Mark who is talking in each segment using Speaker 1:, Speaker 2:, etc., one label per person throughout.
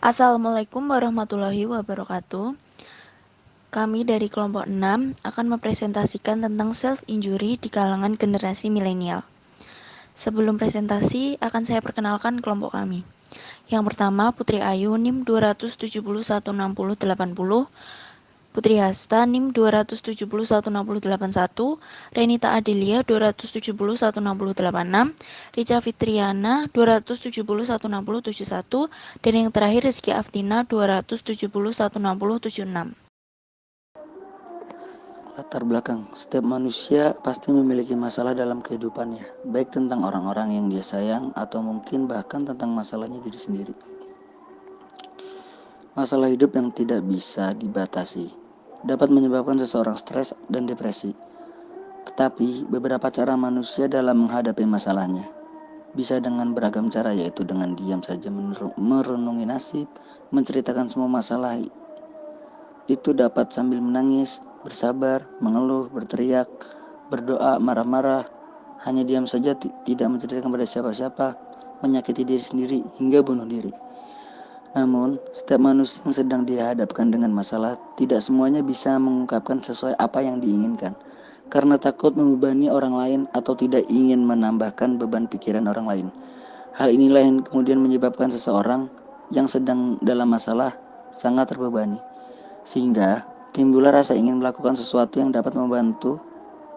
Speaker 1: Assalamualaikum warahmatullahi wabarakatuh. Kami dari kelompok 6 akan mempresentasikan tentang self-injury di kalangan generasi milenial. Sebelum presentasi, akan saya perkenalkan kelompok kami. Yang pertama, Putri Ayu NIM 2716080, Putri Hasta NIM 2716081, Renita Adelia 2701686, Rica Fitriana 2701671, dan yang terakhir Rizky Aftina 2701676.
Speaker 2: Latar belakang, setiap manusia pasti memiliki masalah dalam kehidupannya, baik tentang orang-orang yang dia sayang atau mungkin bahkan tentang masalahnya diri sendiri. Masalah hidup yang tidak bisa dibatasi dapat menyebabkan seseorang stres dan depresi. Tetapi beberapa cara manusia dalam menghadapi masalahnya bisa dengan beragam cara, yaitu dengan diam saja merenungi nasib, menceritakan semua masalah itu dapat sambil menangis, bersabar, mengeluh, berteriak, berdoa, marah-marah, hanya diam saja, tidak menceritakan pada siapa-siapa, menyakiti diri sendiri, hingga bunuh diri. Namun, setiap manusia yang sedang dihadapkan dengan masalah, tidak semuanya bisa mengungkapkan sesuai apa yang diinginkan, karena takut membebani orang lain atau tidak ingin menambahkan beban pikiran orang lain. Hal inilah yang kemudian menyebabkan seseorang yang sedang dalam masalah sangat terbebani, sehingga timbullah rasa ingin melakukan sesuatu yang dapat membantu,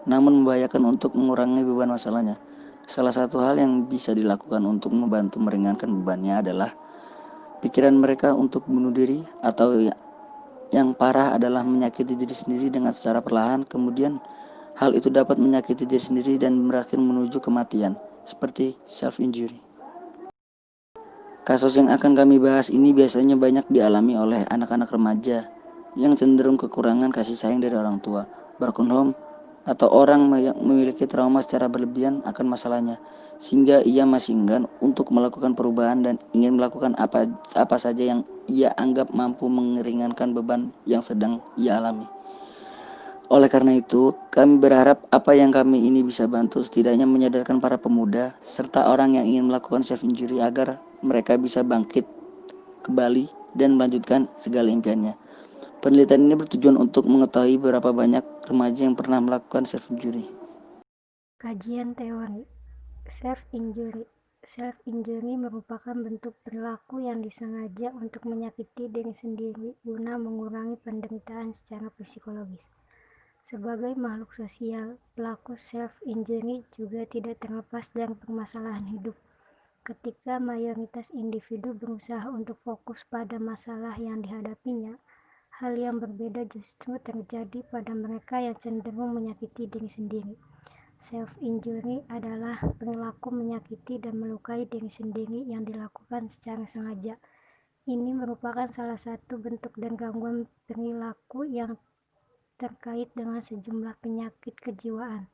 Speaker 2: namun membahayakan untuk mengurangi beban masalahnya. Salah satu hal yang bisa dilakukan untuk membantu meringankan bebannya adalah pikiran mereka untuk bunuh diri, atau yang parah adalah menyakiti diri sendiri dengan secara perlahan. Kemudian hal itu dapat menyakiti diri sendiri dan berakhir menuju kematian, seperti self-injury. Kasus yang akan kami bahas ini biasanya banyak dialami oleh anak-anak remaja yang cenderung kekurangan kasih sayang dari orang tua, broken home, atau orang yang memiliki trauma secara berlebihan akan masalahnya, sehingga ia masih enggan untuk melakukan perubahan dan ingin melakukan apa saja yang ia anggap mampu meringankan beban yang sedang ia alami. Oleh karena itu, kami berharap apa yang kami ini bisa bantu setidaknya menyadarkan para pemuda serta orang yang ingin melakukan self-injury agar mereka bisa bangkit kembali dan melanjutkan segala impiannya. Penelitian ini bertujuan untuk mengetahui berapa banyak remaja yang pernah melakukan self-injury.
Speaker 3: Kajian teori self-injury. Self-injury merupakan bentuk perilaku yang disengaja untuk menyakiti diri sendiri guna mengurangi penderitaan secara psikologis. Sebagai makhluk sosial, pelaku self-injury juga tidak terlepas dari permasalahan hidup. Ketika mayoritas individu berusaha untuk fokus pada masalah yang dihadapinya, hal yang berbeda justru terjadi pada mereka yang cenderung menyakiti diri sendiri. Self-injury adalah perilaku menyakiti dan melukai diri sendiri yang dilakukan secara sengaja. Ini merupakan salah satu bentuk dan gangguan perilaku yang terkait dengan sejumlah penyakit kejiwaan.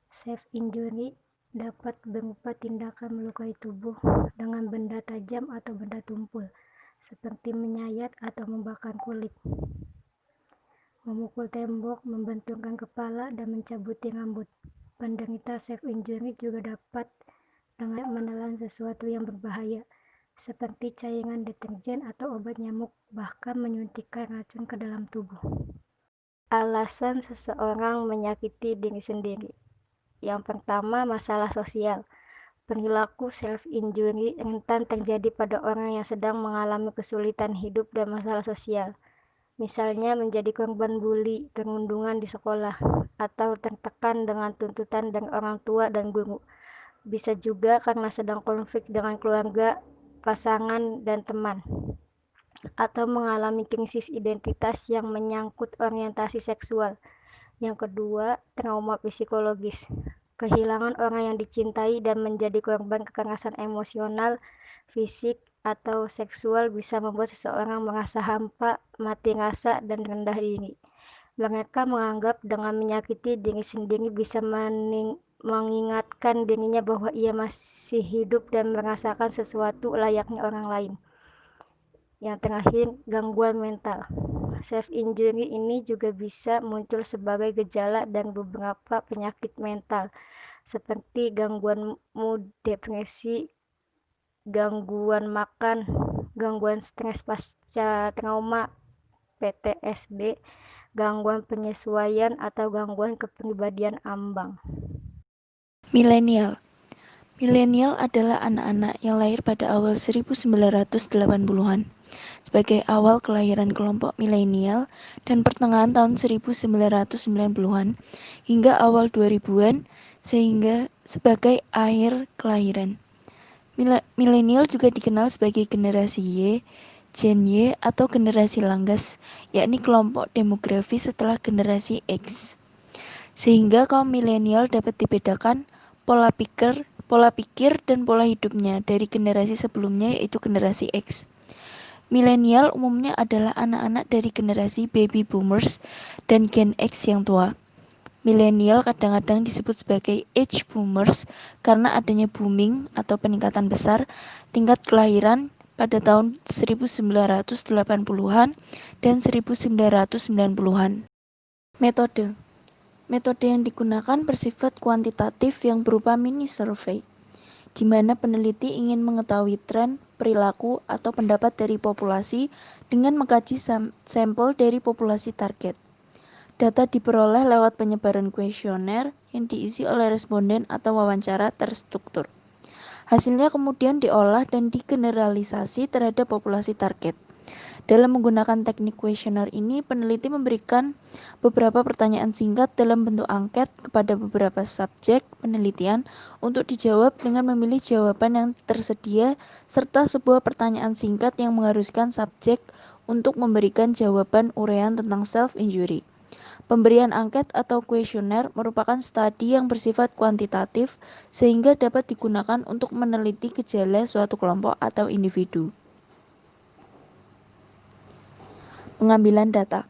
Speaker 3: Self-injury dapat berupa tindakan melukai tubuh dengan benda tajam atau benda tumpul, seperti menyayat atau membakar kulit, memukul tembok, membenturkan kepala, dan mencabuti rambut. Penderita self-injury juga dapat dengan menelan sesuatu yang berbahaya, seperti cairan deterjen atau obat nyamuk, bahkan menyuntikkan racun ke dalam tubuh. Alasan seseorang menyakiti diri sendiri. Yang pertama, masalah sosial. Perilaku self-injury rentan terjadi pada orang yang sedang mengalami kesulitan hidup dan masalah sosial. Misalnya menjadi korban buli, perundungan di sekolah, atau tertekan dengan tuntutan dari orang tua dan guru. Bisa juga karena sedang konflik dengan keluarga, pasangan, dan teman, atau mengalami krisis identitas yang menyangkut orientasi seksual. Yang kedua, trauma psikologis. Kehilangan orang yang dicintai dan menjadi korban kekerasan emosional, fisik, atau seksual bisa membuat seseorang merasa hampa, mati rasa, dan rendah diri. Mereka menganggap dengan menyakiti diri sendiri bisa mengingatkan dirinya bahwa ia masih hidup dan merasakan sesuatu layaknya orang lain. Yang terakhir, gangguan mental. Self-injury ini juga bisa muncul sebagai gejala dan beberapa penyakit mental, seperti gangguan mood, depresi, gangguan makan, gangguan stres pasca trauma PTSD, gangguan penyesuaian atau gangguan kepribadian ambang.
Speaker 1: Milenial. Milenial adalah anak-anak yang lahir pada awal 1980-an. Sebagai awal kelahiran kelompok milenial dan pertengahan tahun 1990-an hingga awal 2000-an sehingga sebagai akhir kelahiran. Milenial juga dikenal sebagai generasi Y, Gen Y atau generasi langgas, yakni kelompok demografis setelah generasi X. Sehingga kaum milenial dapat dibedakan pola pikir dan pola hidupnya dari generasi sebelumnya yaitu generasi X. Milenial umumnya adalah anak-anak dari generasi baby boomers dan Gen X yang tua. Milenial kadang-kadang disebut sebagai age boomers karena adanya booming atau peningkatan besar tingkat kelahiran pada tahun 1980-an dan 1990-an. Metode yang digunakan bersifat kuantitatif yang berupa mini survei, di mana peneliti ingin mengetahui tren, perilaku, atau pendapat dari populasi dengan mengkaji sampel dari populasi target. Data diperoleh lewat penyebaran kuesioner yang diisi oleh responden atau wawancara terstruktur. Hasilnya kemudian diolah dan digeneralisasi terhadap populasi target. Dalam menggunakan teknik kuesioner ini, peneliti memberikan beberapa pertanyaan singkat dalam bentuk angket kepada beberapa subjek penelitian untuk dijawab dengan memilih jawaban yang tersedia serta sebuah pertanyaan singkat yang mengharuskan subjek untuk memberikan jawaban uraian tentang self-injury. Pemberian angket atau kuesioner merupakan studi yang bersifat kuantitatif sehingga dapat digunakan untuk meneliti gejala suatu kelompok atau individu. Pengambilan data.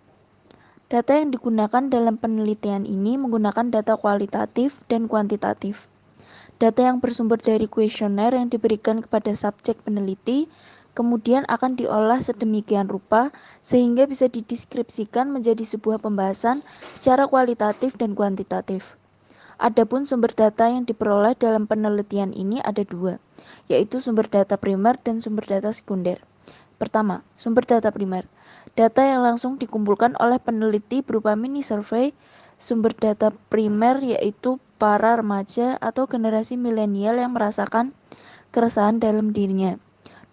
Speaker 1: Data yang digunakan dalam penelitian ini menggunakan data kualitatif dan kuantitatif. Data yang bersumber dari kuesioner yang diberikan kepada subjek peneliti kemudian akan diolah sedemikian rupa sehingga bisa dideskripsikan menjadi sebuah pembahasan secara kualitatif dan kuantitatif. Adapun sumber data yang diperoleh dalam penelitian ini ada dua, yaitu sumber data primer dan sumber data sekunder. Pertama, sumber data primer. Data yang langsung dikumpulkan oleh peneliti berupa mini survei. Sumber data primer yaitu para remaja atau generasi milenial yang merasakan keresahan dalam dirinya.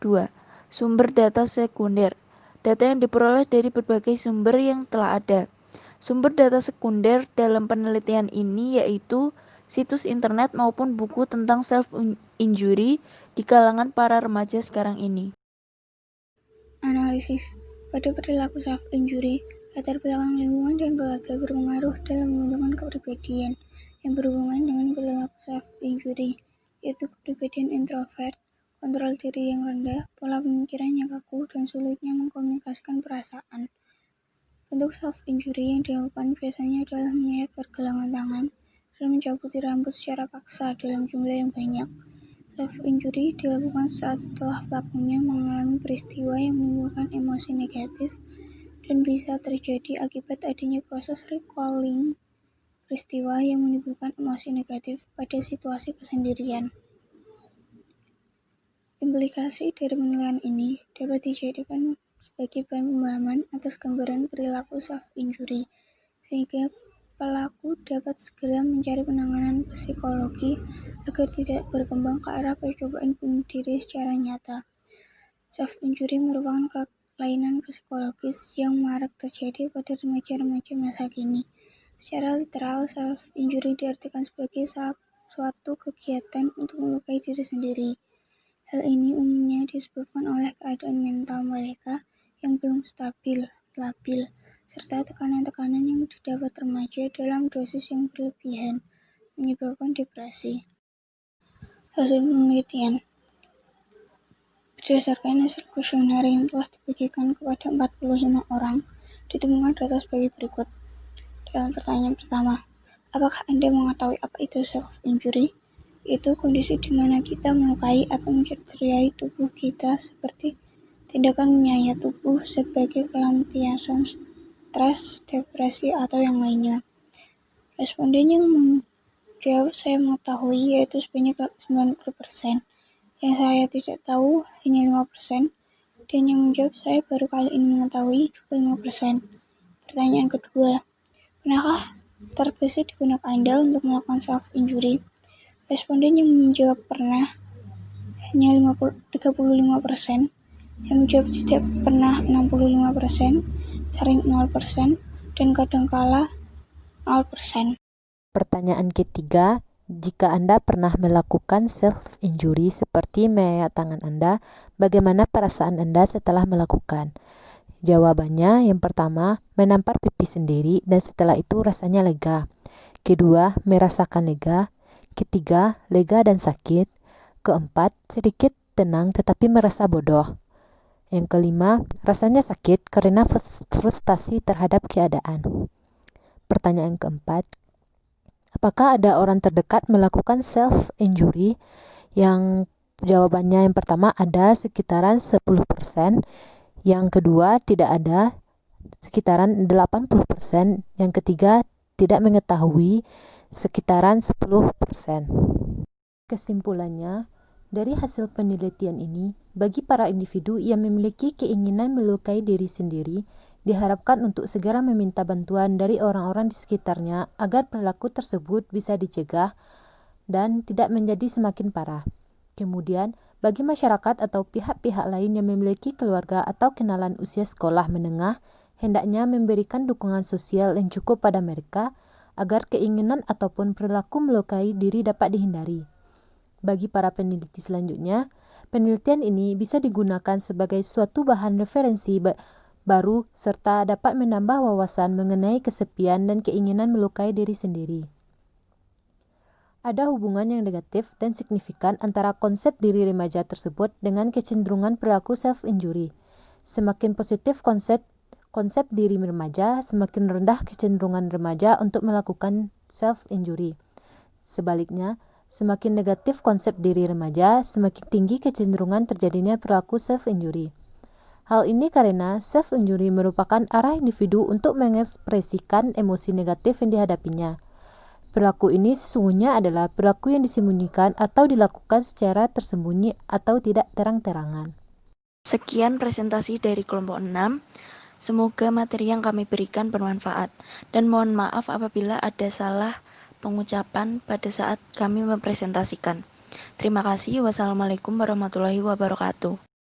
Speaker 1: 2. Sumber data sekunder. Data yang diperoleh dari berbagai sumber yang telah ada. Sumber data sekunder dalam penelitian ini yaitu situs internet maupun buku tentang self-injury di kalangan para remaja sekarang ini.
Speaker 4: Analisis. Pada perilaku self-injury, latar belakang lingkungan dan keluarga berpengaruh dalam menentukan kepribadian yang berhubungan dengan perilaku self-injury, yaitu kepribadian introvert, kontrol diri yang rendah, pola pemikiran yang kaku, dan sulitnya mengkomunikasikan perasaan. Bentuk self-injury yang dilakukan biasanya adalah menyayat pergelangan tangan dan mencabuti rambut secara paksa dalam jumlah yang banyak. Self-injury dilakukan saat setelah pelakunya mengalami peristiwa yang menimbulkan emosi negatif dan bisa terjadi akibat adanya proses recalling peristiwa yang menimbulkan emosi negatif pada situasi kesendirian. Implikasi dari penilaian ini dapat dijadikan sebagai bahan pemahaman atas gambaran perilaku self-injury, sehingga pelaku dapat segera mencari penanganan psikologi agar tidak berkembang ke arah percobaan bunuh diri secara nyata. Self-injury merupakan kelainan psikologis yang marak terjadi pada remaja-remaja masa kini. Secara literal, self-injury diartikan sebagai suatu kegiatan untuk melukai diri sendiri. Hal ini umumnya disebabkan oleh keadaan mental mereka yang belum stabil, labil, serta tekanan-tekanan yang didapat remaja dalam dosis yang berlebihan, menyebabkan depresi. Hasil penelitian. Berdasarkan hasil kuesioner yang telah dibagikan kepada 45 orang, ditemukan data sebagai berikut. Dalam pertanyaan pertama, apakah Anda mengetahui apa itu self-injury? Itu kondisi di mana kita melukai atau mencederai tubuh kita seperti tindakan menyayat tubuh sebagai pelampiasan stres, depresi, atau yang lainnya. Responden yang menjawab saya mengetahui yaitu sebanyak 90%. Yang saya tidak tahu hanya 5%, Dan yang menjawab saya baru kali ini mengetahui juga 5%. Pertanyaan kedua, pernahkah terbesit di benak Anda untuk melakukan self-injury? Responden yang menjawab pernah hanya 35%, yang menjawab tidak pernah 65%, sering 0%, dan kadangkala 0%.
Speaker 5: Pertanyaan ketiga, jika Anda pernah melakukan self-injury seperti mengayak tangan Anda, bagaimana perasaan Anda setelah melakukan? Jawabannya, yang pertama, menampar pipi sendiri dan setelah itu rasanya lega. Kedua, merasakan lega. Ketiga, lega dan sakit. Keempat, sedikit tenang tetapi merasa bodoh. Yang kelima, rasanya sakit karena frustasi terhadap keadaan. Pertanyaan keempat, apakah ada orang terdekat melakukan self-injury? Yang jawabannya yang pertama ada sekitaran 10%, yang kedua tidak ada sekitaran 80%, yang ketiga tidak mengetahui sekitaran 10%. Kesimpulannya, dari hasil penelitian ini, bagi para individu yang memiliki keinginan melukai diri sendiri, diharapkan untuk segera meminta bantuan dari orang-orang di sekitarnya agar perilaku tersebut bisa dicegah dan tidak menjadi semakin parah. Kemudian, bagi masyarakat atau pihak-pihak lain yang memiliki keluarga atau kenalan usia sekolah menengah, hendaknya memberikan dukungan sosial yang cukup pada mereka agar keinginan ataupun perilaku melukai diri dapat dihindari. Bagi para peneliti selanjutnya, penelitian ini bisa digunakan sebagai suatu bahan referensi baru serta dapat menambah wawasan mengenai kesepian dan keinginan melukai diri sendiri. Ada hubungan yang negatif dan signifikan antara konsep diri remaja tersebut dengan kecenderungan perilaku self-injury. Semakin positif konsep diri remaja, semakin rendah kecenderungan remaja untuk melakukan self-injury. Sebaliknya, semakin negatif konsep diri remaja, semakin tinggi kecenderungan terjadinya perilaku self-injury. Hal ini karena self-injury merupakan arah individu untuk mengekspresikan emosi negatif yang dihadapinya. Perilaku ini sesungguhnya adalah perilaku yang disembunyikan atau dilakukan secara tersembunyi atau tidak terang-terangan.
Speaker 1: Sekian presentasi dari kelompok 6. Semoga materi yang kami berikan bermanfaat. Dan mohon maaf apabila ada salah pengucapan pada saat kami mempresentasikan. Terima kasih. Wassalamualaikum warahmatullahi wabarakatuh.